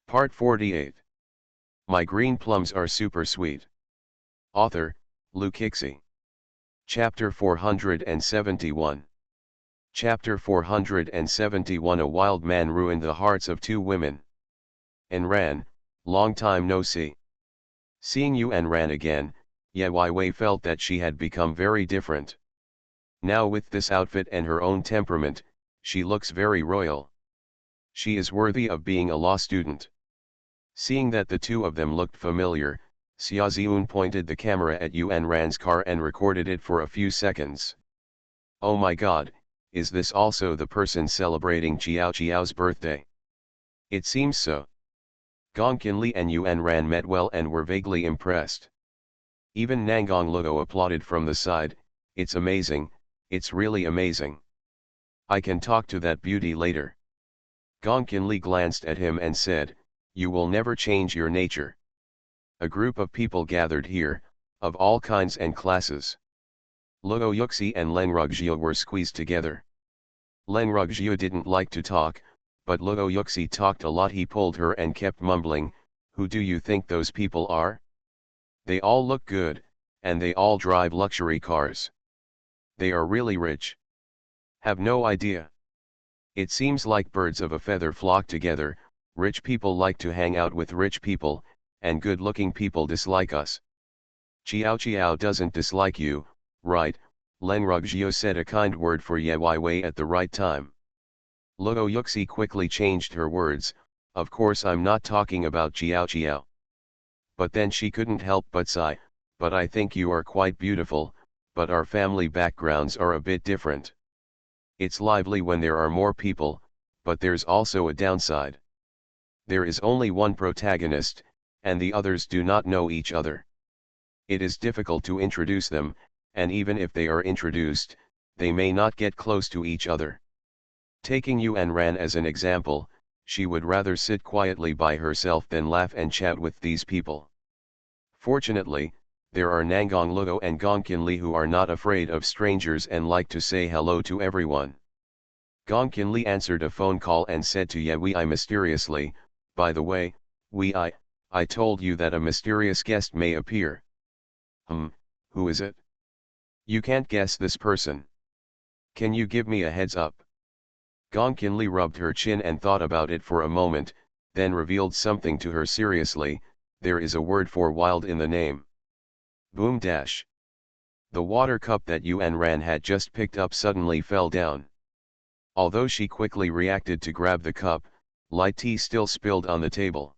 Part 48. My green plums are super sweet. Author, Lukixi. Chapter 471. Chapter 471. A wild man ruined the hearts of two women. Ran, long time no see. Seeing you Ran again, Ye Wei felt that she had become very different. Now with this outfit and her own temperament, she looks very royal. She is worthy of being a law student. Seeing that the two of them looked familiar, Xiaoziun pointed the camera at Yuan Ran's car and recorded it for a few seconds. Oh my god, is this also the person celebrating Qiao Qiao's birthday? It seems so. Gong Qinli and Yuan Ran met well and were vaguely impressed. Even Nangong Luo applauded from the side. It's amazing, it's really amazing. I can talk to that beauty later. Gong Qinli glanced at him and said, you will never change your nature. A group of people gathered here, of all kinds and classes. Luo Yuxi and Leng Rugjia were squeezed together. Leng Rugjia didn't like to talk, but Luo Yuxi talked a lot. He pulled her and kept mumbling, who do you think those people are? They all look good, and they all drive luxury cars. They are really rich. Have no idea. It seems like birds of a feather flock together. Rich people like to hang out with rich people, and good-looking people dislike us. Qiao Qiao doesn't dislike you, right? Leng Rugjio said a kind word for Ye Wei at the right time. Luo Yuxi quickly changed her words, of course I'm not talking about Qiao Qiao. But then she couldn't help but sigh, but I think you are quite beautiful, but our family backgrounds are a bit different. It's lively when there are more people, but there's also a downside. There is only one protagonist, and the others do not know each other. It is difficult to introduce them, and even if they are introduced, they may not get close to each other. Taking Yuan Ran as an example, she would rather sit quietly by herself than laugh and chat with these people. Fortunately, there are Nangong Luo and Gong Qinli who are not afraid of strangers and like to say hello to everyone. Gong Qinli answered a phone call and said to Ye Wei mysteriously, by the way, I told you that a mysterious guest may appear. Who is it? You can't guess this person. Can you give me a heads up? Gong Qinli rubbed her chin and thought about it for a moment, then revealed something to her seriously, there is a word for wild in the name. Boom dash. The water cup that Yuan Ran had just picked up suddenly fell down. Although she quickly reacted to grab the cup, light tea still spilled on the table.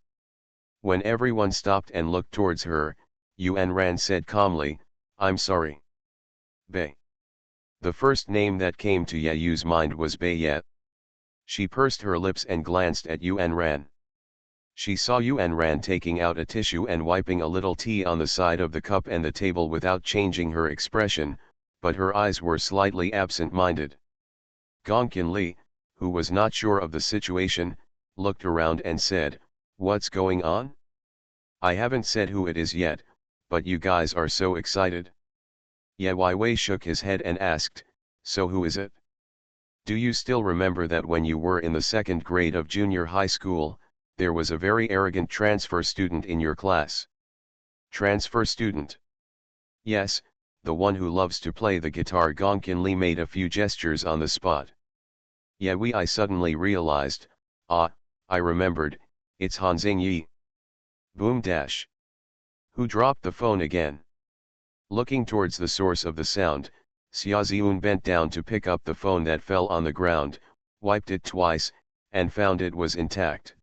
When everyone stopped and looked towards her, Yuan Ran said calmly, I'm sorry. Bei. The first name that came to Ye Yu's mind was Bei Ye. She pursed her lips and glanced at Yuan Ran. She saw Yuan Ran taking out a tissue and wiping a little tea on the side of the cup and the table without changing her expression, but her eyes were slightly absent-minded. Gong Qinli, who was not sure of the situation, looked around and said, what's going on? I haven't said who it is yet, but you guys are so excited. Ye Wei shook his head and asked, so who is it? Do you still remember that when you were in the second grade of junior high school, there was a very arrogant transfer student in your class? Transfer student? Yes, the one who loves to play the guitar. Gong Qinli made a few gestures on the spot. Ye Wei suddenly realized, I remembered, it's Han Xingyi. Boom dash. Who dropped the phone again? Looking towards the source of the sound, Xiaoziun bent down to pick up the phone that fell on the ground, wiped it twice, and found it was intact.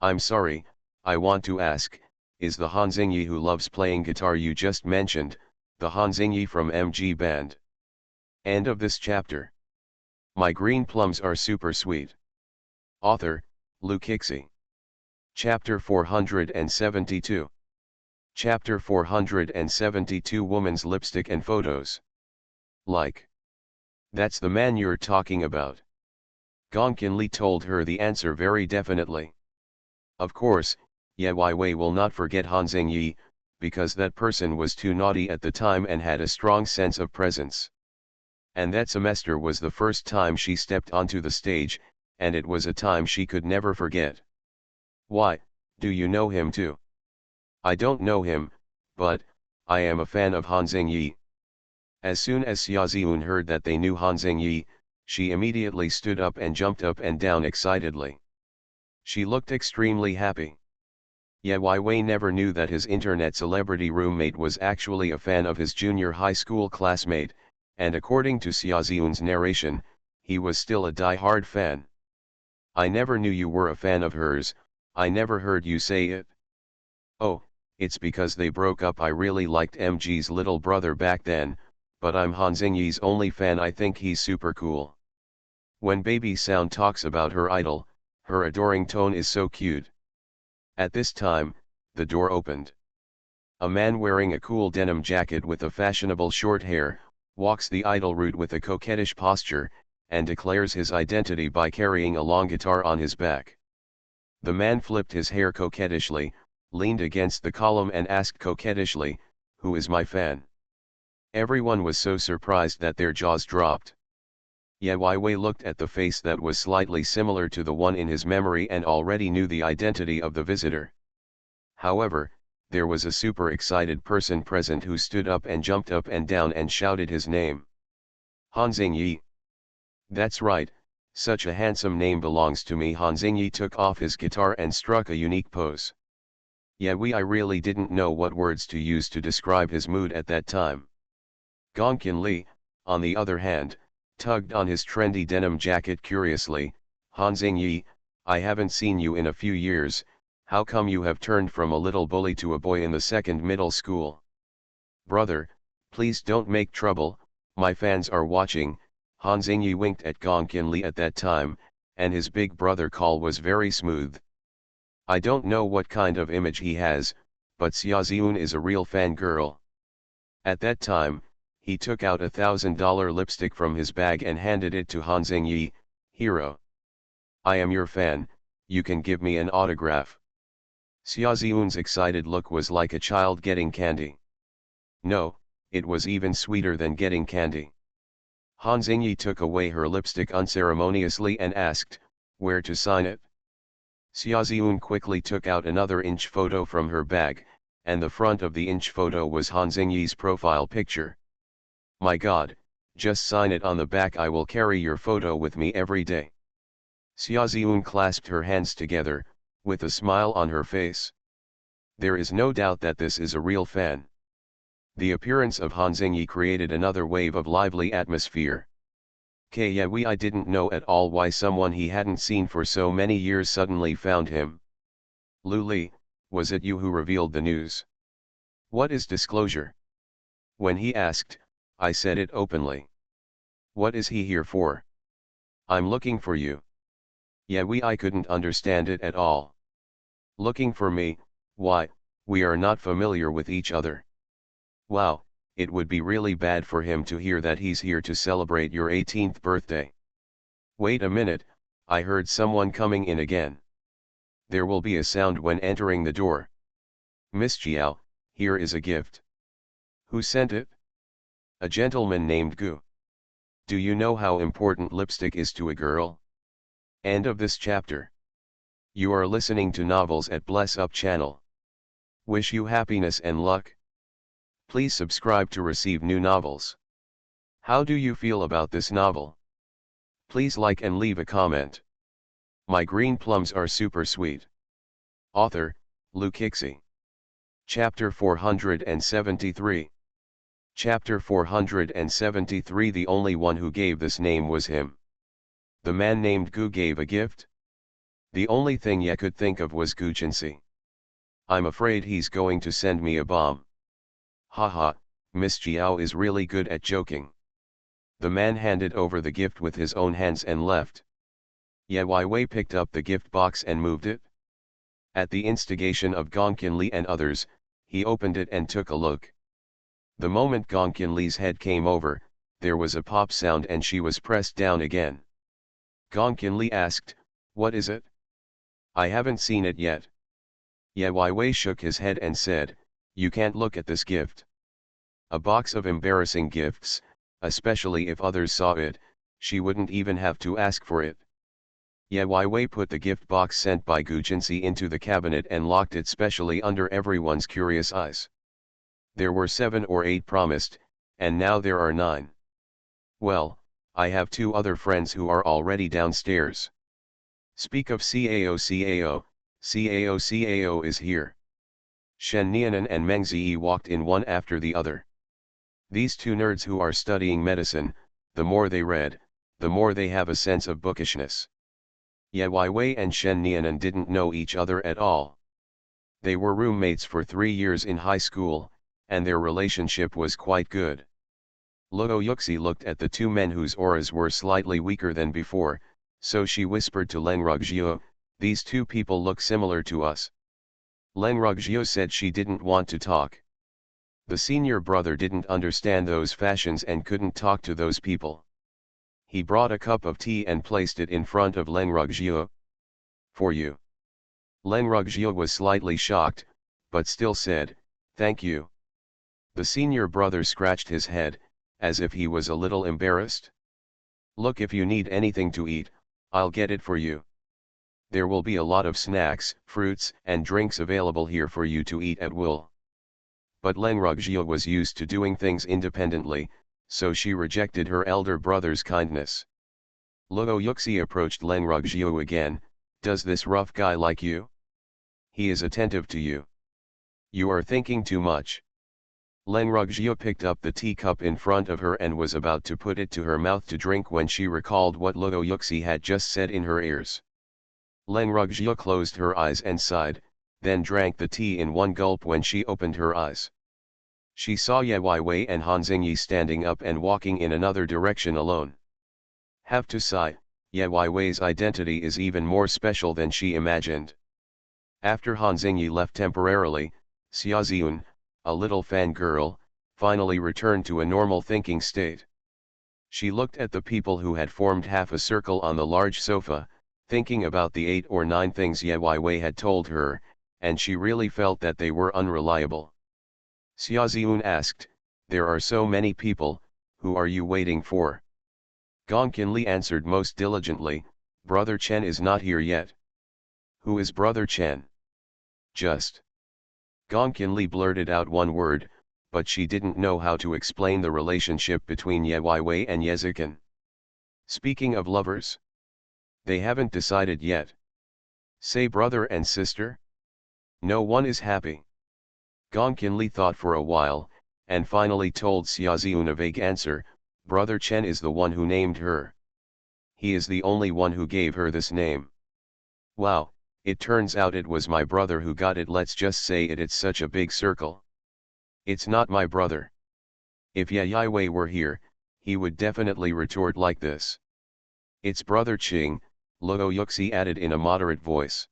I'm sorry, I want to ask, is the Han Xingyi who loves playing guitar you just mentioned, the Han Xingyi from MG Band? End of this chapter. My green plums are super sweet. Author, Lukixi. Chapter 472. Chapter 472. Woman's lipstick and photos. Like. That's the man you're talking about. Gong Qinli told her the answer very definitely. Of course, Ye Wei will not forget Han Xingyi, because that person was too naughty at the time and had a strong sense of presence. And that semester was the first time she stepped onto the stage, and it was a time she could never forget. Why, do you know him too? I don't know him, but, I am a fan of Han Xingyi. As soon as Xiaoziun heard that they knew Han Xingyi, she immediately stood up and jumped up and down excitedly. She looked extremely happy. Ye Wei never knew that his internet celebrity roommate was actually a fan of his junior high school classmate, and according to Xiaoziun's narration, he was still a die-hard fan. I never knew you were a fan of hers, I never heard you say it. Oh, it's because they broke up. I really liked MG's little brother back then, but I'm Han Xingyi's only fan. I think he's super cool. When Baby Sound talks about her idol, her adoring tone is so cute. At this time, the door opened. A man wearing a cool denim jacket with a fashionable short hair, walks the idol route with a coquettish posture, and declares his identity by carrying a long guitar on his back. The man flipped his hair coquettishly, leaned against the column and asked coquettishly, "Who is my fan?" Everyone was so surprised that their jaws dropped. Ye Wei looked at the face that was slightly similar to the one in his memory and already knew the identity of the visitor. However, there was a super excited person present who stood up and jumped up and down and shouted his name. Han Xingyi. That's right, such a handsome name belongs to me. Han Xingyi took off his guitar and struck a unique pose. I really didn't know what words to use to describe his mood at that time. Gongqin Li, on the other hand, tugged on his trendy denim jacket curiously. Han Xingyi, I haven't seen you in a few years, how come you have turned from a little bully to a boy in the second middle school? Brother, please don't make trouble, my fans are watching. Han Xingyi winked at Gongqin Li at that time, and his big brother call was very smooth. I don't know what kind of image he has, but Xiaoziun is a real fangirl. At that time, he took out $1,000 lipstick from his bag and handed it to Han Xingyi. Hero. I am your fan, you can give me an autograph. Xiaoziun's excited look was like a child getting candy. No, it was even sweeter than getting candy. Han Xingyi took away her lipstick unceremoniously and asked, where to sign it? Xiaoziun quickly took out another inch photo from her bag, and the front of the inch photo was Han Xingyi's profile picture. My God, just sign it on the back. I will carry your photo with me every day. Xiaoziun clasped her hands together, with a smile on her face. There is no doubt that this is a real fan. The appearance of Han Xingyi created another wave of lively atmosphere. I didn't know at all why someone he hadn't seen for so many years suddenly found him. Lu Li, was it you who revealed the news? What is disclosure? When he asked, I said it openly. What is he here for? I'm looking for you. I couldn't understand it at all. Looking for me, why, we are not familiar with each other. Wow, it would be really bad for him to hear that he's here to celebrate your 18th birthday. Wait a minute, I heard someone coming in again. There will be a sound when entering the door. Miss Jiao, here is a gift. Who sent it? A gentleman named Gu. Do you know how important lipstick is to a girl? End of this chapter. You are listening to Novels at Bless Up channel. Wish you happiness and luck. Please subscribe to receive new novels. How do you feel about this novel? Please like and leave a comment. My green plums are super sweet. Author, Lu Kixi. Chapter 473. Chapter 473. The only one who gave this name was him. The man named Gu gave a gift? The only thing Ye could think of was Guchensi. I'm afraid he's going to send me a bomb. Haha, Miss Jiao is really good at joking. The man handed over the gift with his own hands and left. Ye Wei picked up the gift box and moved it. At the instigation of Gongqin Li and others, he opened it and took a look. The moment Gongqin Li's head came over, there was a pop sound and she was pressed down again. Gongqin Li asked, what is it? I haven't seen it yet. Ye Wei shook his head and said, you can't look at this gift. A box of embarrassing gifts, especially if others saw it, she wouldn't even have to ask for it. Ye Wei put the gift box sent by Gu Jinsi into the cabinet and locked it specially under everyone's curious eyes. There were 7 or 8 promised, and now there are 9. Well, I have 2 other friends who are already downstairs. Speak of Cao, Cao is here. Shen Nianan and Meng Ziyi walked in one after the other. These 2 nerds who are studying medicine, the more they read, the more they have a sense of bookishness. Ye Wei and Shen Nianan didn't know each other at all. They were roommates for 3 years in high school, and their relationship was quite good. Luo Yuxi looked at the 2 men whose auras were slightly weaker than before, so she whispered to Leng Rugjiu, "These 2 people look similar to us." Leng Rugjiu said she didn't want to talk. The senior brother didn't understand those fashions and couldn't talk to those people. He brought a cup of tea and placed it in front of Leng Rugjiu. "For you." Leng Rugjiu was slightly shocked, but still said, "Thank you." The senior brother scratched his head, as if he was a little embarrassed. "Look, if you need anything to eat, I'll get it for you. There will be a lot of snacks, fruits and drinks available here for you to eat at will." But Leng Rugjiu was used to doing things independently, so she rejected her elder brother's kindness. Luo Yuxi approached Leng Rugjiu again. "Does this rough guy like you? He is attentive to you. You are thinking too much." Leng Rugjiu picked up the teacup in front of her and was about to put it to her mouth to drink when she recalled what Luo Yuxi had just said in her ears. Leng Rugjiu closed her eyes and sighed, then drank the tea in one gulp. When she opened her eyes, she saw Ye Wei and Han Xingyi standing up and walking in another direction alone. Have to sigh, Ye Wei's identity is even more special than she imagined. After Han Xingyi left temporarily, Xia Ziyun, a little fangirl, finally returned to a normal thinking state. She looked at the people who had formed half a circle on the large sofa, thinking about the 8 or 9 things Ye Wei had told her, and she really felt that they were unreliable. Xia Ziyun asked, "There are so many people, who are you waiting for?" Gong Qinli answered most diligently, "Brother Chen is not here yet." "Who is Brother Chen?" "Just." Gong Qinli blurted out one word, but she didn't know how to explain the relationship between Ye Wei and Ye Zikan. "Speaking of lovers, they haven't decided yet. Say brother and sister? No one is happy." Gong Qinli thought for a while, and finally told Xia Ziyun a vague answer, "Brother Chen is the one who named her. He is the only one who gave her this name." "Wow, it turns out it was my brother who got it. Let's just say it's such a big circle." "It's not my brother." If Ye Wei were here, he would definitely retort like this. "It's brother Qing," Luo Yuxi added in a moderate voice.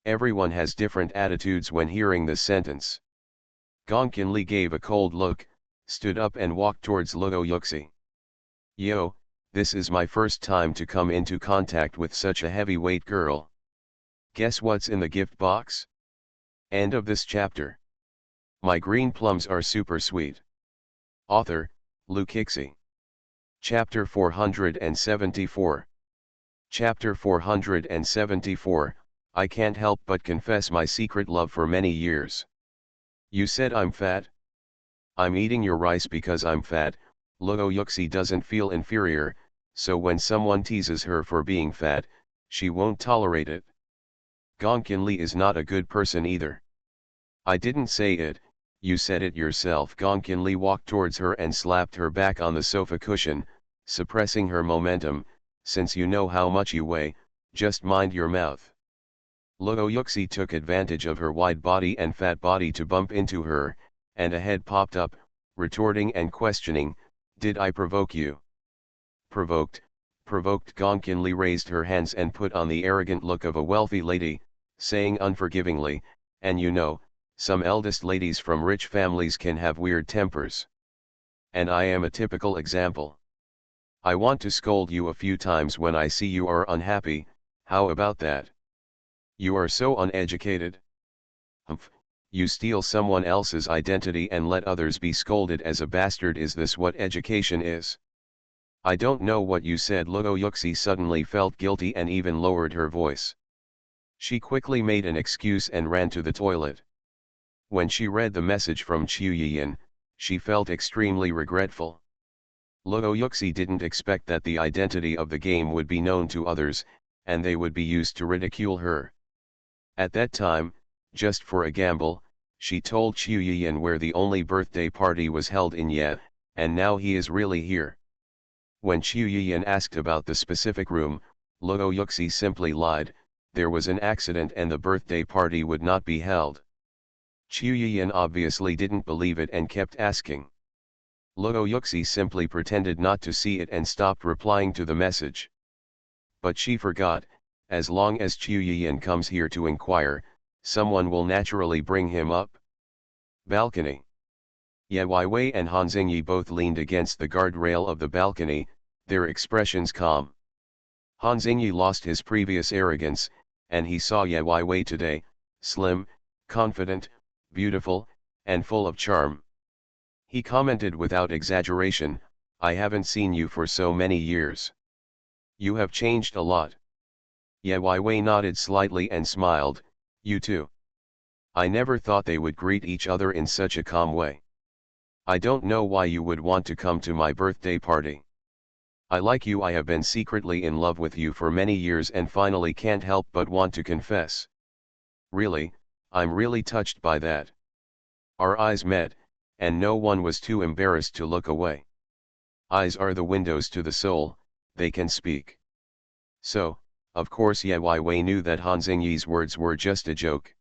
Everyone has different attitudes when hearing this sentence. Gong Qinli gave a cold look, stood up and walked towards Luo Yuxi. "Yo, this is my first time to come into contact with such a heavyweight girl. Guess what's in the gift box?" End of this chapter. My green plums are super sweet. Author, Lu Kixi. Chapter 474. Chapter 474, I can't help but confess my secret love for many years. You said I'm fat? I'm eating your rice because I'm fat. Luo Yuxi doesn't feel inferior, so when someone teases her for being fat, she won't tolerate it. Gong Qinli is not a good person either. I didn't say it, you said it yourself. Gong Qinli walked towards her and slapped her back on the sofa cushion, suppressing her momentum. Since you know how much you weigh, just mind your mouth. Luo Yuxi took advantage of her wide body and fat body to bump into her, and a head popped up, retorting and questioning, "Did I provoke you?" Provoked, provoked. Gong Qinli raised her hands and put on the arrogant look of a wealthy lady, saying unforgivingly, "And you know, some eldest ladies from rich families can have weird tempers. And I am a typical example. I want to scold you a few times when I see you are unhappy. How about that? You are so uneducated. Humph, you steal someone else's identity and let others be scolded as a bastard. Is this what education is? I don't know what you said. Luo Yuxi suddenly felt guilty and even lowered her voice. She quickly made an excuse and ran to the toilet. When she read the message from Qiu Yiyan, she felt extremely regretful. Luo Yuxi didn't expect that the identity of the game would be known to others, and they would be used to ridicule her. At that time, just for a gamble, she told Qiu Yiyan where the only birthday party was held in Ye, and now he is really here. When Qiu Yiyan asked about the specific room, Luo Yuxi simply lied, there was an accident and the birthday party would not be held. Qiu Yiyan obviously didn't believe it and kept asking. Luo Yuxi simply pretended not to see it and stopped replying to the message. But she forgot, as long as Qiu Yiyan comes here to inquire, someone will naturally bring him up. Balcony. Ye Weiwei and Han Xingyi both leaned against the guardrail of the balcony, their expressions calm. Han Xingyi lost his previous arrogance, and he saw Ye Weiwei today, slim, confident, beautiful, and full of charm. He commented without exaggeration, "I haven't seen you for so many years. You have changed a lot." Ye Weiwei nodded slightly and smiled, "You too." I never thought they would greet each other in such a calm way. I don't know why you would want to come to my birthday party. I like you. I have been secretly in love with you for many years and finally can't help but want to confess. Really, I'm really touched by that. Our eyes met, and no one was too embarrassed to look away. Eyes are the windows to the soul, they can speak. So, of course Ye Weiwei knew that Han Xingyi's words were just a joke.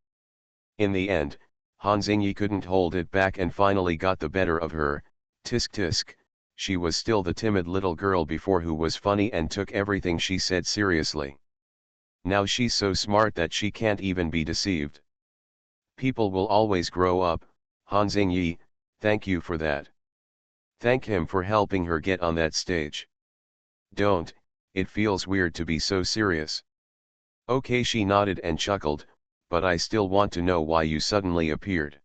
In the end, Han Xingyi couldn't hold it back and finally got the better of her. Tisk tisk, she was still the timid little girl before who was funny and took everything she said seriously. Now she's so smart that she can't even be deceived. People will always grow up. Han Xingyi, thank you for that. Thank him for helping her get on that stage. Don't, it feels weird to be so serious. Okay, she nodded and chuckled, but I still want to know why you suddenly appeared.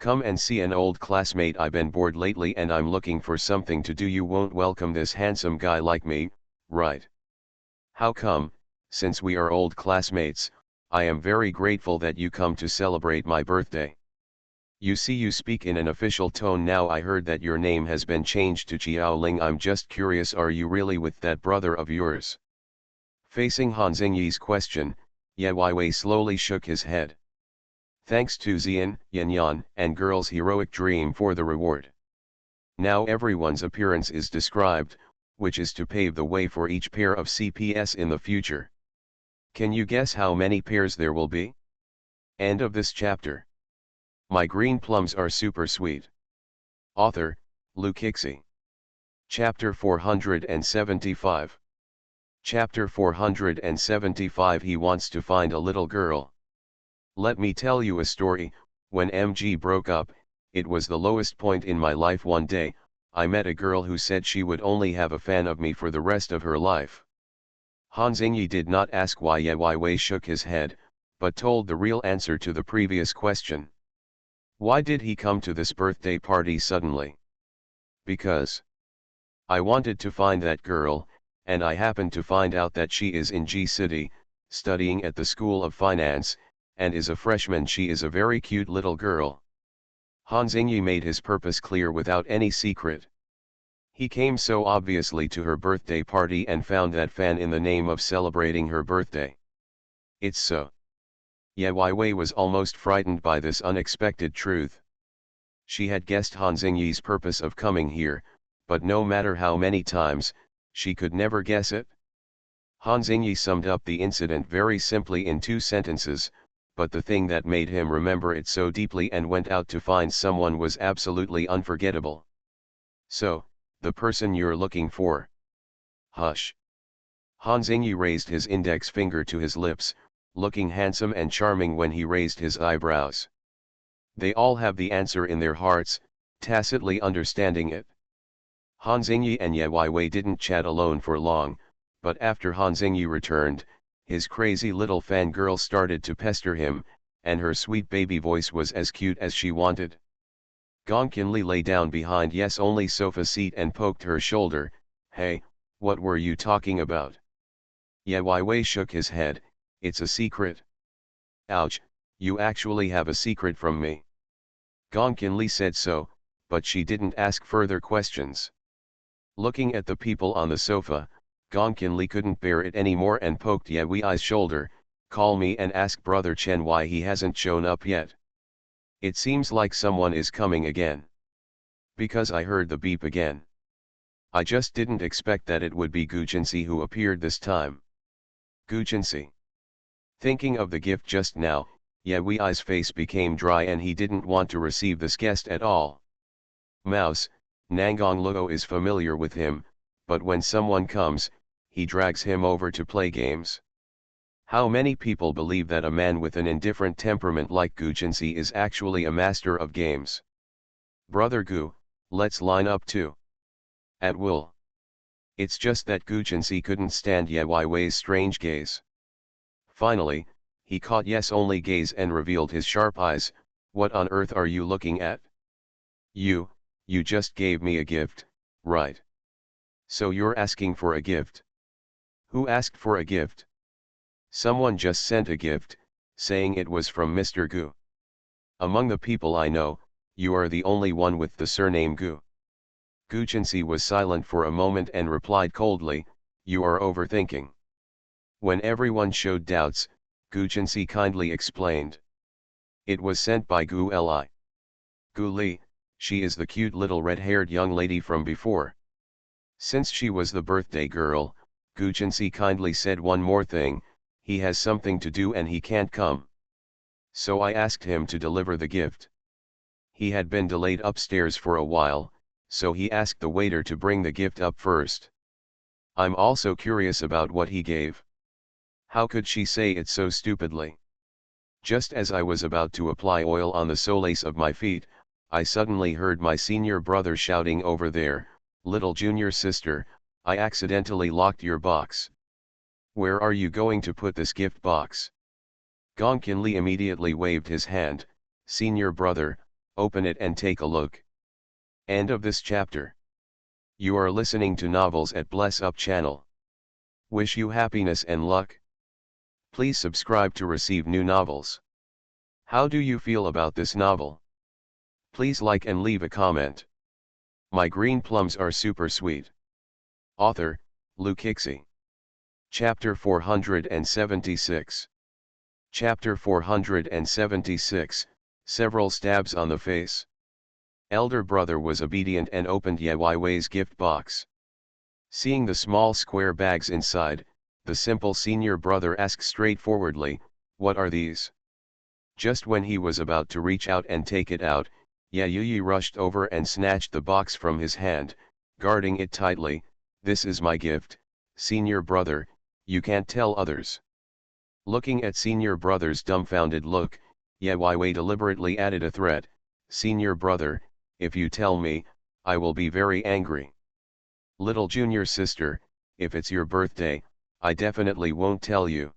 Come and see an old classmate. I've been bored lately and I'm looking for something to do. You won't welcome this handsome guy like me, right? How come? Since we are old classmates, I am very grateful that you come to celebrate my birthday. You see, you speak in an official tone now. I heard that your name has been changed to Qiaoling. I'm just curious, are you really with that brother of yours? Facing Han Xingyi's question, Ye Weiwei slowly shook his head. Thanks to Xian, Yanyan, and girl's heroic dream for the reward. Now everyone's appearance is described, which is to pave the way for each pair of CPS in the future. Can you guess how many pairs there will be? End of this chapter. My green plums are super sweet. Author, Lu Kixi. Chapter 475. Chapter 475. He wants to find a little girl. Let me tell you a story. When MG broke up, it was the lowest point in my life. One day, I met a girl who said she would only have a fan of me for the rest of her life. Han Xingyi did not ask why. Ye Weiwei shook his head, but told the real answer to the previous question. Why did he come to this birthday party suddenly? Because I wanted to find that girl, and I happened to find out that she is in G City, studying at the School of Finance, and is a freshman. She is a very cute little girl. Han Xingyi made his purpose clear without any secret. He came so obviously to her birthday party and found that fan in the name of celebrating her birthday. It's so. Ye Weiwei was almost frightened by this unexpected truth. She had guessed Han Xingyi's purpose of coming here, but no matter how many times, she could never guess it. Han Xingyi summed up the incident very simply in 2 sentences, but the thing that made him remember it so deeply and went out to find someone was absolutely unforgettable. So, the person you're looking for. Hush. Han Xingyi raised his index finger to his lips, looking handsome and charming when he raised his eyebrows. They all have the answer in their hearts, tacitly understanding it. Han Xingyi and Ye Weiwei didn't chat alone for long, but after Han Xingyi returned, his crazy little fangirl started to pester him, and her sweet baby voice was as cute as she wanted. Gong Qinli lay down behind Ye's only sofa seat and poked her shoulder. Hey, what were you talking about? Ye Wei shook his head. It's a secret. Ouch, you actually have a secret from me. Gong Qinli said so, but she didn't ask further questions. Looking at the people on the sofa, Gong Qinli couldn't bear it anymore and poked Ye Wei's shoulder. Call me and ask Brother Chen why he hasn't shown up yet. It seems like someone is coming again. Because I heard the beep again. I just didn't expect that it would be Gu Jinsi who appeared this time. Gu Jinsi. Thinking of the gift just now, Ye Wei's face became dry and he didn't want to receive this guest at all. Mouse, Nangong Luo is familiar with him, but when someone comes, he drags him over to play games. How many people believe that a man with an indifferent temperament like Gu Jinsi is actually a master of games? Brother Gu, let's line up too. At will. It's just that Gu Jinsi couldn't stand Ye Wei's strange gaze. Finally, he caught Ye's only gaze and revealed his sharp eyes. What on earth are you looking at? You just gave me a gift, right? So you're asking for a gift? Who asked for a gift? Someone just sent a gift, saying it was from Mr. Gu. Among the people I know, you are the only one with the surname Gu. Gu Jinsi was silent for a moment and replied coldly, you are overthinking. When everyone showed doubts, Gu Jinsi kindly explained. It was sent by Gu Li. Gu Li, she is the cute little red-haired young lady from before. Since she was the birthday girl, Gu Jinsi kindly said one more thing, he has something to do and he can't come. So I asked him to deliver the gift. He had been delayed upstairs for a while, so he asked the waiter to bring the gift up first. I'm also curious about what he gave. How could she say it so stupidly? Just as I was about to apply oil on the soles of my feet, I suddenly heard my senior brother shouting over there, little junior sister, I accidentally locked your box. Where are you going to put this gift box? Gong Qinli immediately waved his hand, senior brother, open it and take a look. End of this chapter. You are listening to Novels at Bless Up channel. Wish you happiness and luck. Please subscribe to receive new novels. How do you feel about this novel? Please like and leave a comment. My green plums are super sweet. Author, Lu Kixi. Chapter 476. Chapter 476, Several Stabs on the Face. Elder brother was obedient and opened Ye Wei's gift box. Seeing the small square bags inside, the simple senior brother asked straightforwardly, what are these? Just when he was about to reach out and take it out, Ye Yuyi rushed over and snatched the box from his hand, guarding it tightly. This is my gift, senior brother, you can't tell others. Looking at senior brother's dumbfounded look, Ye Wei deliberately added a threat, senior brother, if you tell me, I will be very angry. Little junior sister, if it's your birthday, I definitely won't tell you.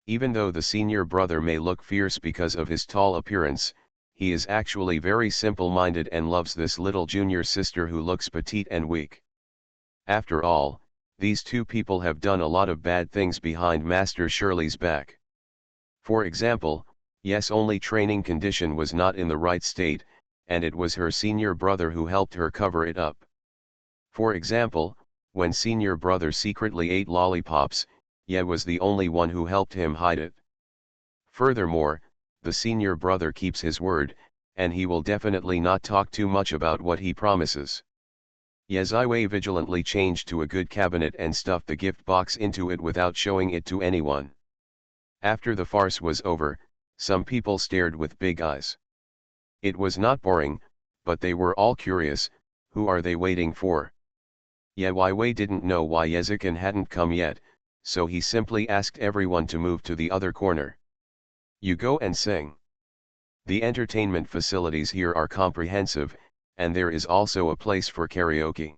Even though the senior brother may look fierce because of his tall appearance, he is actually very simple-minded and loves this little junior sister who looks petite and weak. After all, these two people have done a lot of bad things behind Master Shirley's back. For example, Ye's only training condition was not in the right state, and it was her senior brother who helped her cover it up. For example, when senior brother secretly ate lollipops, Ye was the only one who helped him hide it. Furthermore, the senior brother keeps his word, and he will definitely not talk too much about what he promises. Ye Ziwei vigilantly changed to a good cabinet and stuffed the gift box into it without showing it to anyone. After the farce was over, some people stared with big eyes. It was not boring, but they were all curious, who are they waiting for? Ye Wei didn't know why Yezikin hadn't come yet, so he simply asked everyone to move to the other corner. You go and sing. The entertainment facilities here are comprehensive, and there is also a place for karaoke.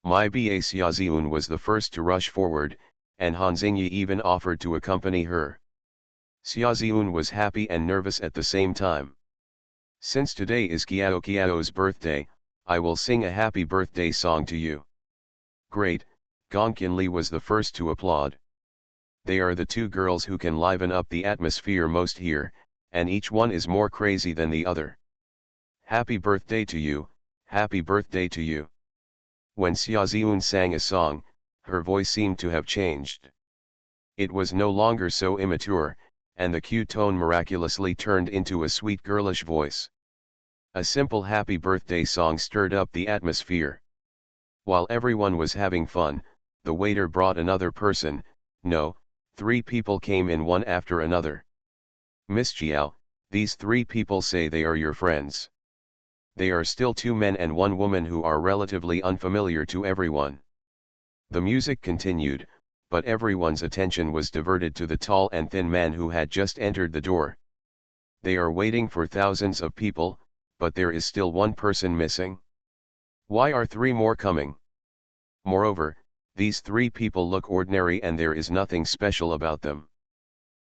My ba Xiaoziun was the first to rush forward, and Han Xingyi even offered to accompany her. Xiaoziun was happy and nervous at the same time. Since today is Qiao Qiao's birthday, I will sing a happy birthday song to you. Great, Gongkin Li was the first to applaud. They are the two girls who can liven up the atmosphere most here, and each one is more crazy than the other. Happy birthday to you, happy birthday to you. When Xiaoziun sang a song, her voice seemed to have changed. It was no longer so immature, and the cute tone miraculously turned into a sweet girlish voice. A simple happy birthday song stirred up the atmosphere. While everyone was having fun, the waiter brought another person. No, 3 people came in one after another. Miss Jiao, these 3 people say they are your friends. They are still 2 men and 1 woman who are relatively unfamiliar to everyone. The music continued, but everyone's attention was diverted to the tall and thin man who had just entered the door. They are waiting for thousands of people, but there is still 1 person missing. Why are 3 more coming? Moreover, these 3 people look ordinary and there is nothing special about them.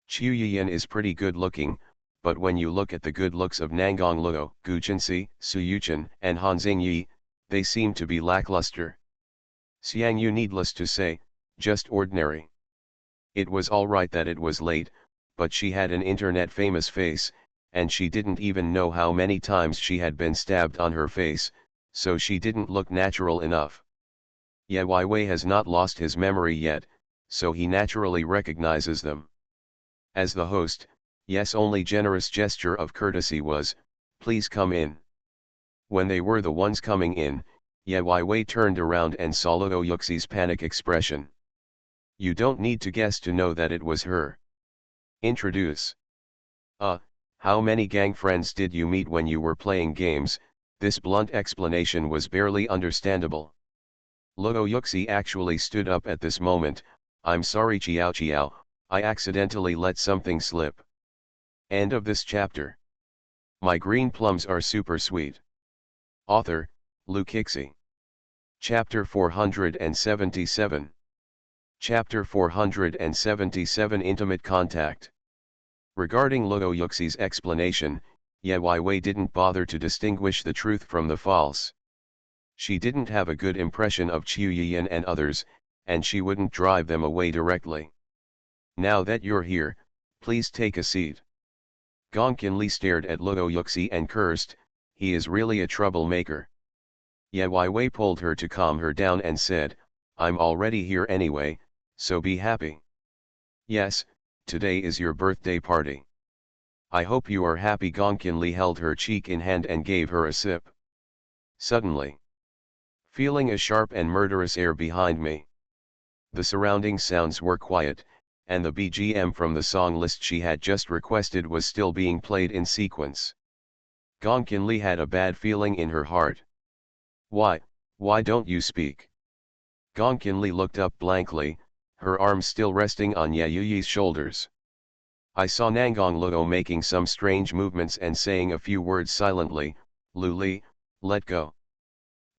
Qiu Yiyan is pretty good looking, but when you look at the good looks of Nangang Luo, Gu Jinsi, Su Yuchen, and Han Xingyi, they seem to be lackluster. Xiang Yu, needless to say, just ordinary. It was alright that it was late, but she had an internet famous face, and she didn't even know how many times she had been stabbed on her face, so she didn't look natural enough. Ye Wei has not lost his memory yet, so he naturally recognizes them. As the host, Ye's only generous gesture of courtesy was, "Please come in." When they were the ones coming in, Ye Wei turned around and saw Luo Yuxi's panic expression. You don't need to guess to know that it was her. Introduce. How many gang friends did you meet when you were playing games? This blunt explanation was barely understandable. Luo Yuxi actually stood up at this moment. I'm sorry Qiao, I accidentally let something slip. End of this chapter. My green plums are super sweet. Author, Lu Kixi. Chapter 477. Chapter 477 Intimate Contact. Regarding Luo Yuxi's explanation, Ye Wei didn't bother to distinguish the truth from the false. She didn't have a good impression of Qiu Yiyan and others, and she wouldn't drive them away directly. Now that you're here, please take a seat. Gongkin Li stared at Luo Yuxi and cursed, he is really a troublemaker. Ye Wei pulled her to calm her down and said, I'm already here anyway, so be happy. Yes, today is your birthday party. I hope you are happy. Gongkin Li held her cheek in hand and gave her a sip. Suddenly, feeling a sharp and murderous air behind me. The surrounding sounds were quiet, and the BGM from the song list she had just requested was still being played in sequence. Gongkin Li had a bad feeling in her heart. Why don't you speak? Gongkin Li looked up blankly, her arms still resting on Ye Yuyi's shoulders. I saw Nangang Luo making some strange movements and saying a few words silently. Lu Li, let go.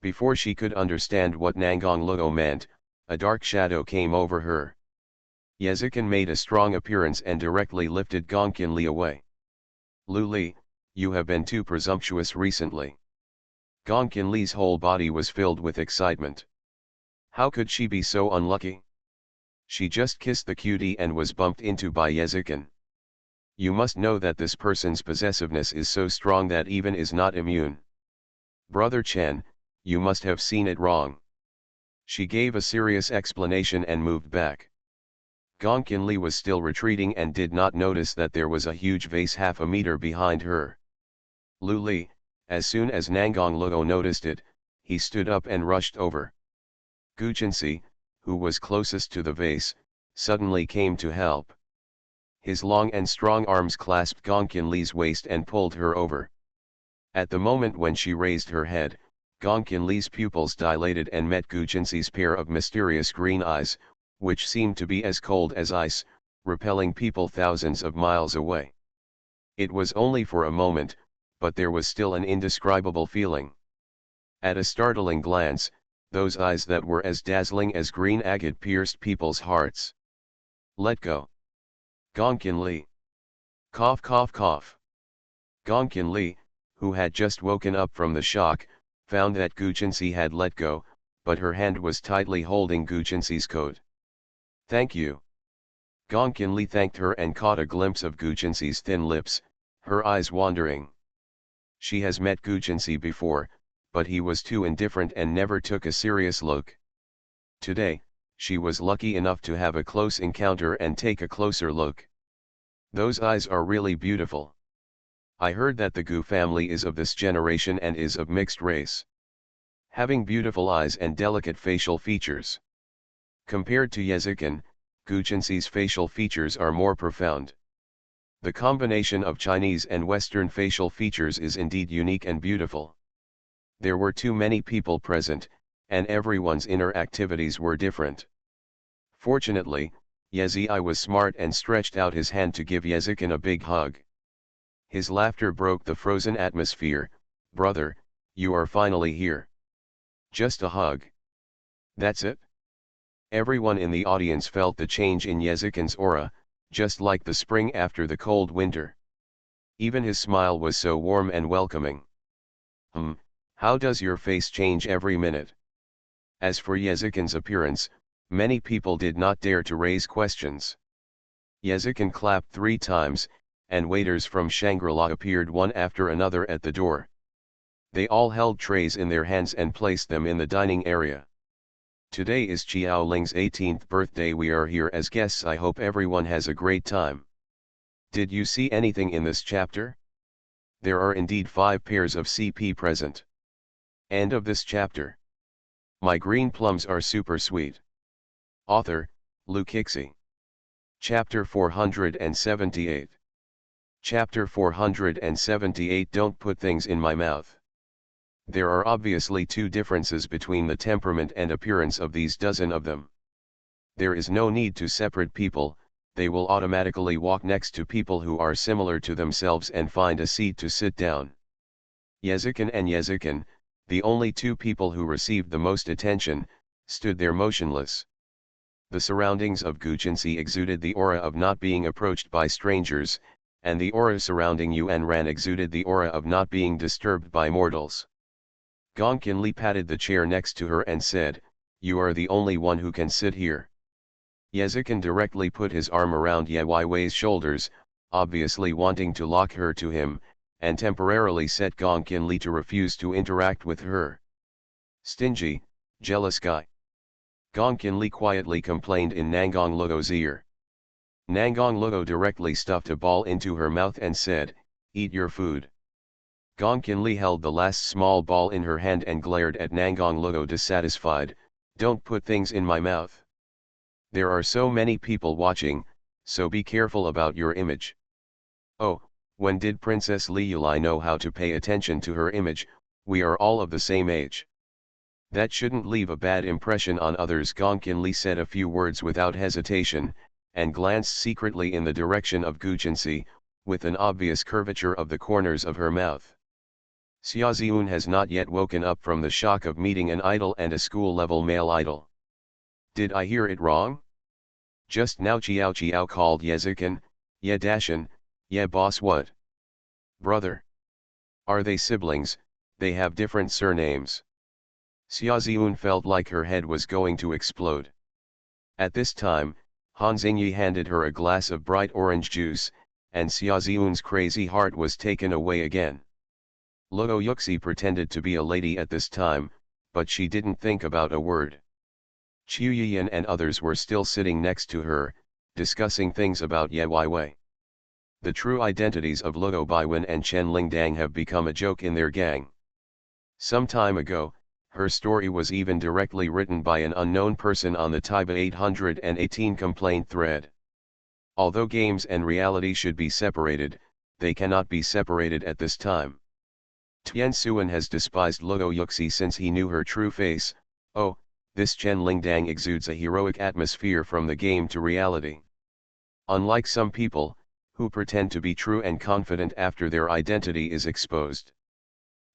Before she could understand what Nangang Luo meant, a dark shadow came over her. Yezikin made a strong appearance and directly lifted Gongkin Li away. Lu Li, you have been too presumptuous recently. Gongkin Li's whole body was filled with excitement. How could she be so unlucky? She just kissed the cutie and was bumped into by Yezikin. You must know that this person's possessiveness is so strong that even is not immune. Brother Chen, you must have seen it wrong. She gave a serious explanation and moved back. Gongkin Li was still retreating and did not notice that there was a huge vase half a meter behind her. Lu Li, as soon as Nangang Luo noticed it, he stood up and rushed over. Gu Jinsi, who was closest to the vase, suddenly came to help. His long and strong arms clasped Gongkin Li's waist and pulled her over. At the moment when she raised her head, Gongkin Li's pupils dilated and met Gu Jinsi's pair of mysterious green eyes, which seemed to be as cold as ice, repelling people thousands of miles away. It was only for a moment, but there was still an indescribable feeling. At a startling glance, those eyes that were as dazzling as green agate pierced people's hearts. Let go. Gongkin Li. Cough cough cough. Gongkin Li, who had just woken up from the shock, found that Gu Jinsi had let go, but her hand was tightly holding Gu Jinxi's coat. "Thank you." Gong Qinli thanked her and caught a glimpse of Gu Jinxi's thin lips, her eyes wandering. She has met Gu Jinxi before, but he was too indifferent and never took a serious look. Today, she was lucky enough to have a close encounter and take a closer look. Those eyes are really beautiful. I heard that the Gu family is of this generation and is of mixed race, having beautiful eyes and delicate facial features. Compared to Yezikin, Gu Jinxi's facial features are more profound. The combination of Chinese and Western facial features is indeed unique and beautiful. There were too many people present, and everyone's inner activities were different. Fortunately, Yezi was smart and stretched out his hand to give Yezikin a big hug. His laughter broke the frozen atmosphere. "Brother, you are finally here. Just a hug. That's it?" Everyone in the audience felt the change in Yezikin's aura, just like the spring after the cold winter. Even his smile was so warm and welcoming. How does your face change every minute?" As for Yezikin's appearance, many people did not dare to raise questions. Yezikin clapped 3 times, and waiters from Shangri-La appeared one after another at the door. They all held trays in their hands and placed them in the dining area. "Today is Qiao Ling's 18th birthday. We are here as guests. I hope everyone has a great time. Did you see anything in this chapter? There are indeed 5 pairs of CP present. End of this chapter. My green plums are super sweet." Author, Lu Kixi. Chapter 478. Chapter 478. Don't put things in my mouth. There are obviously 2 differences between the temperament and appearance of these dozen of them. There is no need to separate people, they will automatically walk next to people who are similar to themselves and find a seat to sit down. Yezikin and Yezikin, the only 2 people who received the most attention, stood there motionless. The surroundings of Gu Jinxi exuded the aura of not being approached by strangers, and the aura surrounding Yuan Ran exuded the aura of not being disturbed by mortals. Gong Qinli patted the chair next to her and said, "You are the only one who can sit here." Yezikin directly put his arm around Ye Wei's shoulders, obviously wanting to lock her to him, and temporarily set Gong Qinli to refuse to interact with her. "Stingy, jealous guy." Gong Qinli quietly complained in Nangong Luo's ear. Nangong Luo directly stuffed a ball into her mouth and said, "Eat your food." Gong Qinli held the last small ball in her hand and glared at Nangong Luo dissatisfied. "Don't put things in my mouth. There are so many people watching, so be careful about your image." "Oh, when did Princess Li Yulai know how to pay attention to her image? We are all of the same age. That shouldn't leave a bad impression on others." Gong Qinli said a few words without hesitation, and glanced secretly in the direction of Gu Jinxi, with an obvious curvature of the corners of her mouth. Xia Ziun has not yet woken up from the shock of meeting an idol and a school-level male idol. Did I hear it wrong? Just now Qiao called Yezikin, "Ye Dashan, ye boss." What? Brother? Are they siblings? They have different surnames. Xia Ziun felt like her head was going to explode. At this time, Han Xingyi handed her a glass of bright orange juice, and Xia Ziun's crazy heart was taken away again. Luo Yuxi pretended to be a lady at this time, but she didn't think about a word. Qiu Yiyan and others were still sitting next to her, discussing things about Ye Wei. The true identities of Luo Baiwen and Chen Lingdang have become a joke in their gang. Some time ago, her story was even directly written by an unknown person on the Taiba 818 complaint thread. Although games and reality should be separated, they cannot be separated at this time. Tian Suan has despised Luo Yuxi since he knew her true face. Oh, this Chen Lingdang exudes a heroic atmosphere from the game to reality. Unlike some people, who pretend to be true and confident after their identity is exposed.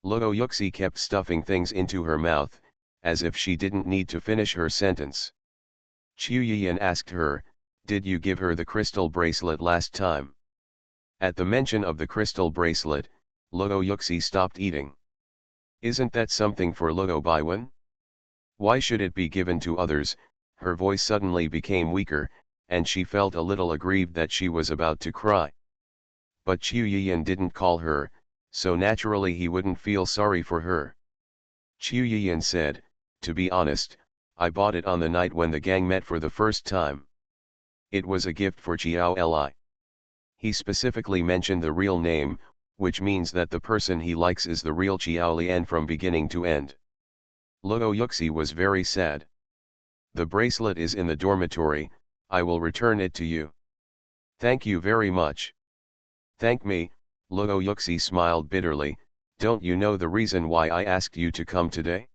Luo Yuxi kept stuffing things into her mouth, as if she didn't need to finish her sentence. Qiu Yiyan asked her, "Did you give her the crystal bracelet last time?" At the mention of the crystal bracelet, Luo Yuxi stopped eating. "Isn't that something for Luo Baiwen?" Why should it be given to others? Her voice suddenly became weaker, and she felt a little aggrieved that she was about to cry. But Qiu Yiyan didn't call her, so naturally he wouldn't feel sorry for her. Qiu Yiyan said, "To be honest, I bought it on the night when the gang met for the first time. It was a gift for Qiao Li." He specifically mentioned the real name, which means that the person he likes is the real Qiao Lian from beginning to end. Luo Yuxi was very sad. "The bracelet is in the dormitory, I will return it to you." "Thank you very much." "Thank me," Luo Yuxi smiled bitterly, "don't you know the reason why I asked you to come today?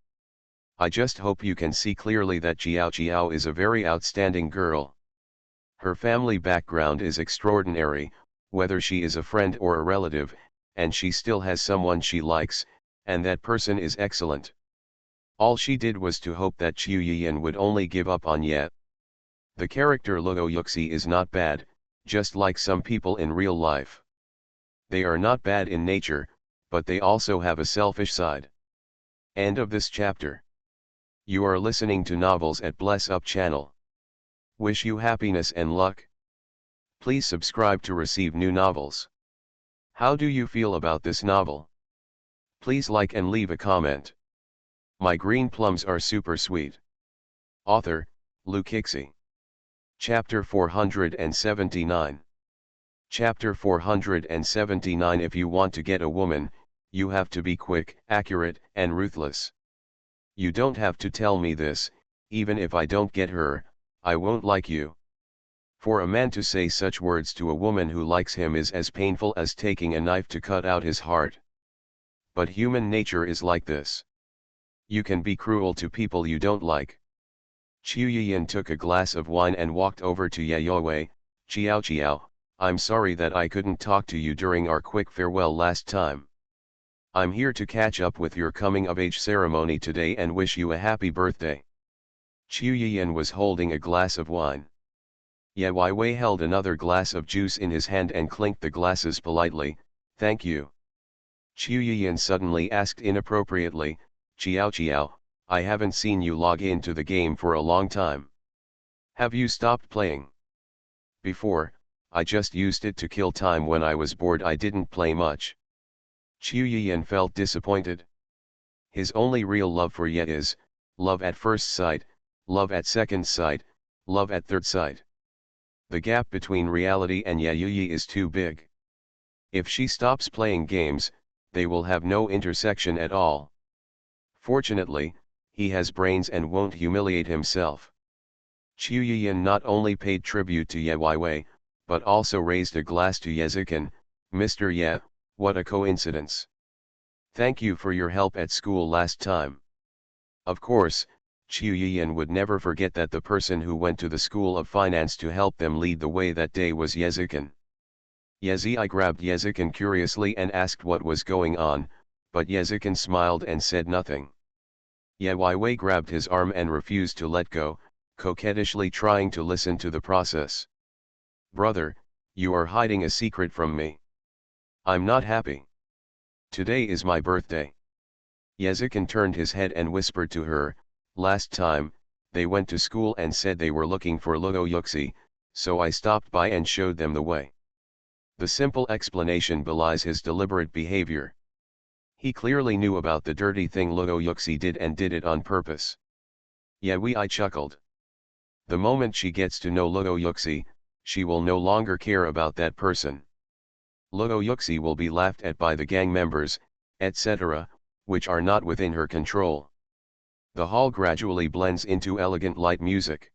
I just hope you can see clearly that Qiao Qiao is a very outstanding girl. Her family background is extraordinary, whether she is a friend or a relative, and she still has someone she likes, and that person is excellent. All she did was to hope that Qiu Yiyan would only give up on Ye." The character Luo Yuxi is not bad, just like some people in real life. They are not bad in nature, but they also have a selfish side. End of this chapter. You are listening to Novels at Bless Up channel. Wish you happiness and luck. Please subscribe to receive new novels. How do you feel about this novel? Please like and leave a comment. My green plums are super sweet. Author, Lu Kixi. Chapter 479. Chapter 479. If you want to get a woman, you have to be quick, accurate, and ruthless. You don't have to tell me this, even if I don't get her, I won't like you. For a man to say such words to a woman who likes him is as painful as taking a knife to cut out his heart. But human nature is like this. You can be cruel to people you don't like. Qiu Yiyan took a glass of wine and walked over to Yayoi. "Qiao Qiao, I'm sorry that I couldn't talk to you during our quick farewell last time. I'm here to catch up with your coming of age ceremony today and wish you a happy birthday." Qiu Yiyan was holding a glass of wine. Ye Wei held another glass of juice in his hand and clinked the glasses politely. "Thank you." Qiu Yiyan suddenly asked inappropriately, "Qiao Qiao, I haven't seen you log into the game for a long time. Have you stopped playing?" "Before, I just used it to kill time when I was bored. I didn't play much." Qiu Yiyan felt disappointed. His only real love for Ye is, love at first sight, love at second sight, love at third sight. The gap between reality and Ye Yuyi is too big. If she stops playing games, they will have no intersection at all. Fortunately, he has brains and won't humiliate himself. Qiu Yiyan not only paid tribute to Ye Wei, but also raised a glass to Yezikin. "Mr. Ye, what a coincidence. Thank you for your help at school last time." Of course, Qiu Yiyan would never forget that the person who went to the School of Finance to help them lead the way that day was Yezikin. Yezi grabbed Yezikin curiously and asked what was going on, but Yezikin smiled and said nothing. Ye Wei grabbed his arm and refused to let go, coquettishly trying to listen to the process. "Brother, you are hiding a secret from me. I'm not happy. Today is my birthday." Yezikin turned his head and whispered to her, "Last time, they went to school and said they were looking for Luo Yuxi, so I stopped by and showed them the way." The simple explanation belies his deliberate behavior. He clearly knew about the dirty thing Luo Yuxi did and did it on purpose. Ye Wei chuckled. The moment she gets to know Luo Yuxi, she will no longer care about that person. Luo Yuxi will be laughed at by the gang members, etc., which are not within her control. The hall gradually blends into elegant light music.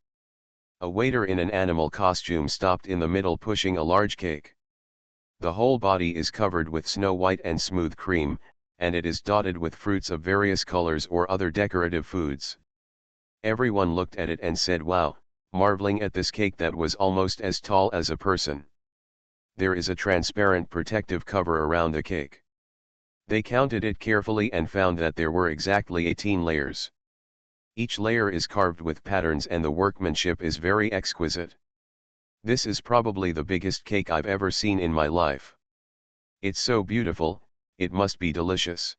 A waiter in an animal costume stopped in the middle pushing a large cake. The whole body is covered with snow white and smooth cream, and it is dotted with fruits of various colors or other decorative foods. Everyone looked at it and said wow, marveling at this cake that was almost as tall as a person. There is a transparent protective cover around the cake. They counted it carefully and found that there were exactly 18 layers. Each layer is carved with patterns and the workmanship is very exquisite. This is probably the biggest cake I've ever seen in my life. It's so beautiful, it must be delicious.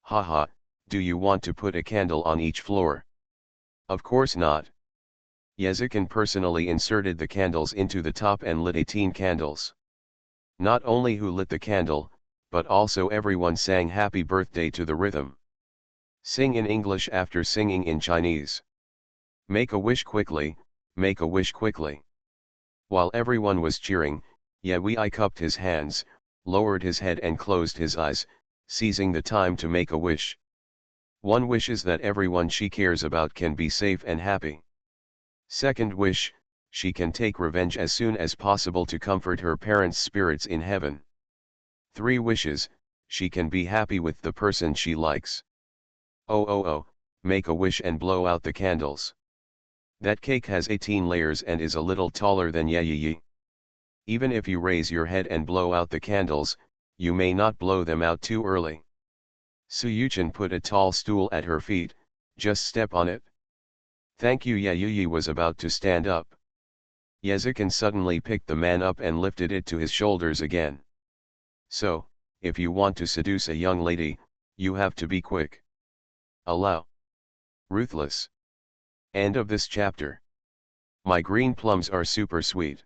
Haha, do you want to put a candle on each floor? Of course not. Yezikin personally inserted the candles into the top and lit 18 candles. Not only who lit the candle, but also everyone sang happy birthday to the rhythm. Sing in English after singing in Chinese. Make a wish quickly, make a wish quickly. While everyone was cheering, Ye Wei cupped his hands, lowered his head and closed his eyes, seizing the time to make a wish. One wish is that everyone she cares about can be safe and happy. Second wish, she can take revenge as soon as possible to comfort her parents' spirits in heaven. 3 wishes, she can be happy with the person she likes. Oh, make a wish and blow out the candles. That cake has 18 layers and is a little taller than Yi. Even if you raise your head and blow out the candles, you may not blow them out too early. Suyuchan put a tall stool at her feet, just step on it. Thank you. Yi was about to stand up. Yezikin suddenly picked the man up and lifted it to his shoulders again. So, if you want to seduce a young lady, you have to be quick. Allow. Ruthless. End of this chapter. My green plums are super sweet.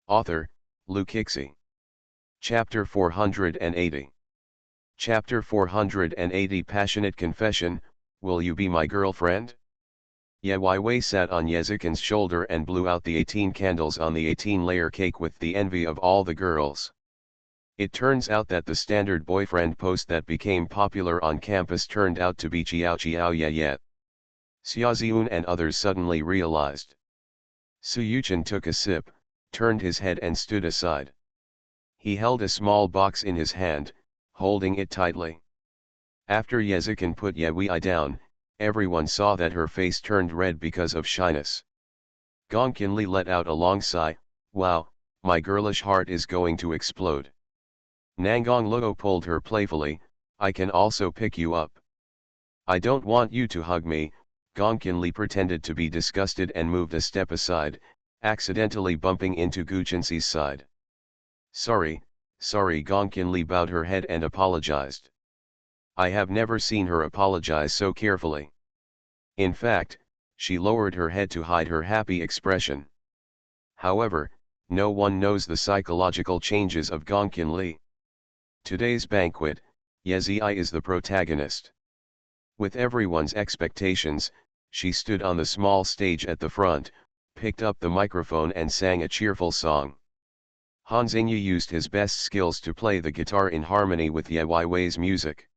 Author, Lukixi. Chapter 480. Chapter 480 Passionate Confession, Will you be my girlfriend? Ye Wei sat on Yezikin's shoulder and blew out the 18 candles on the 18-layer cake with the envy of all the girls. It turns out that the standard boyfriend post that became popular on campus turned out to be Chiao Chiao Ye. Xiaoziun and others suddenly realized. Suyuchan took a sip, turned his head and stood aside. He held a small box in his hand, holding it tightly. After Yezikin put Ye Wei down, everyone saw that her face turned red because of shyness. Gong Qinli let out a long sigh. Wow, my girlish heart is going to explode. Nangong Luo pulled her playfully, I can also pick you up. I don't want you to hug me. Gong Qinli pretended to be disgusted and moved a step aside, accidentally bumping into Gu Qinxi's side. Sorry, Gong Qinli bowed her head and apologized. I have never seen her apologize so carefully. In fact, she lowered her head to hide her happy expression. However, no one knows the psychological changes of Gong Qinli. Today's banquet, Ye Zhi is the protagonist. With everyone's expectations, she stood on the small stage at the front, picked up the microphone and sang a cheerful song. Han Xingyi used his best skills to play the guitar in harmony with Ye Wei's music.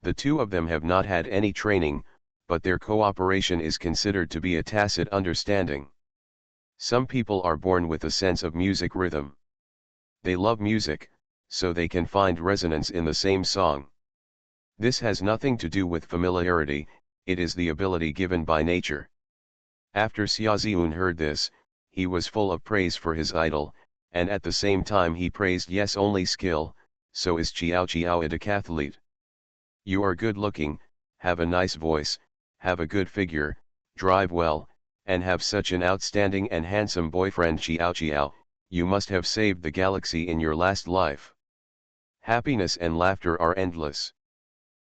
The two of them have not had any training, but their cooperation is considered to be a tacit understanding. Some people are born with a sense of music rhythm. They love music, so they can find resonance in the same song. This has nothing to do with familiarity, it is the ability given by nature. After Xiaoziun heard this, he was full of praise for his idol, and at the same time he praised Ye's only skill, so is Chiao Chiao a decathlete. You are good looking, have a nice voice, have a good figure, drive well, and have such an outstanding and handsome boyfriend Chiao Chiao, you must have saved the galaxy in your last life. Happiness and laughter are endless.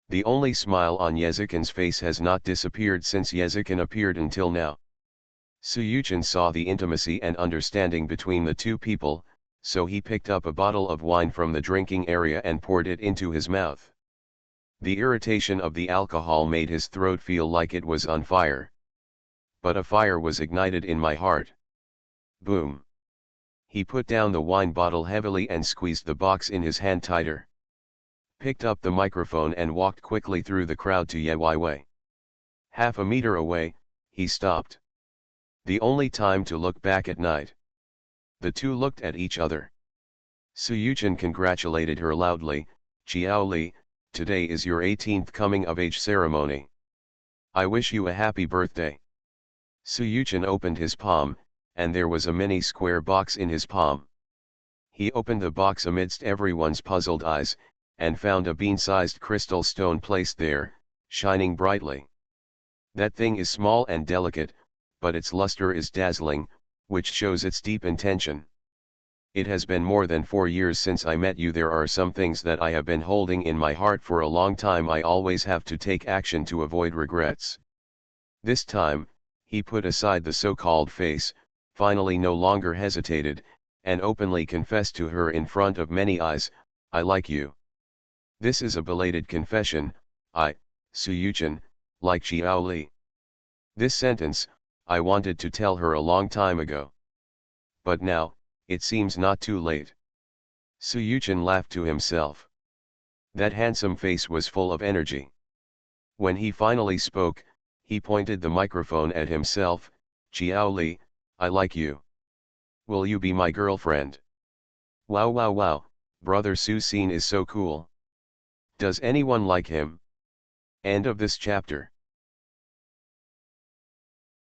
The only smile on Yezikin's face has not disappeared since Yezikin appeared until now. Suyuchan saw the intimacy and understanding between the two people, so he picked up a bottle of wine from the drinking area and poured it into his mouth. The irritation of the alcohol made his throat feel like it was on fire. But a fire was ignited in my heart. Boom. He put down the wine bottle heavily and squeezed the box in his hand tighter. Picked up the microphone and walked quickly through the crowd to Ye Wei. Half a meter away, he stopped. The only time to look back at night. The two looked at each other. Suyuchan congratulated her loudly, Chiao Li, today is your 18th coming of age ceremony. I wish you a happy birthday. Suyuchan opened his palm, and there was a mini square box in his palm. He opened the box amidst everyone's puzzled eyes, and found a bean-sized crystal stone placed there, shining brightly. That thing is small and delicate, but its luster is dazzling, which shows its deep intention. It has been more than 4 years since I met you. There are some things that I have been holding in my heart for a long time. I always have to take action to avoid regrets. This time, he put aside the so-called face, finally no longer hesitated, and openly confessed to her in front of many eyes, "I like you." This is a belated confession, Suyuchan, like Xiao Li. This sentence, I wanted to tell her a long time ago. But now, it seems not too late. Suyuchan laughed to himself. That handsome face was full of energy. When he finally spoke, he pointed the microphone at himself, "Xiao Li, I like you. Will you be my girlfriend?" Wow wow wow, brother Su Scene is so cool. Does anyone like him? End of this chapter.